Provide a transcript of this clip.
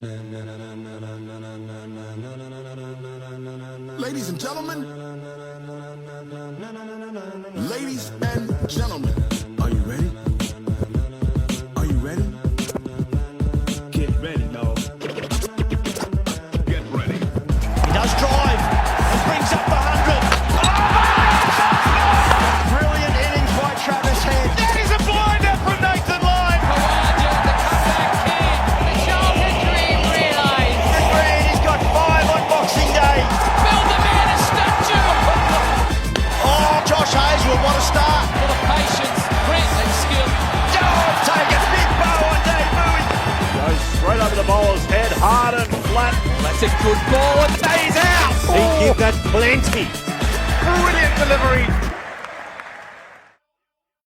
Ladies and gentlemen, ladies and gentlemen, are you ready? Are you ready? Get ready, dog. Get ready. He does drive and brings up the 100. Brilliant innings by Travis Head. That is a blinder from Nathan Lyon. Kawaja, the comeback kid, the childhood dream realised. Green, he's got 5 on Boxing Day. Build the man a statue. Oh, Josh Hazlewood, what a start. For the patience, grit and skill. Oh, take a big bow on debut. Goes straight over the bowler's head, hard and flat. That's a good ball and stays out. He give that plenty. Brilliant delivery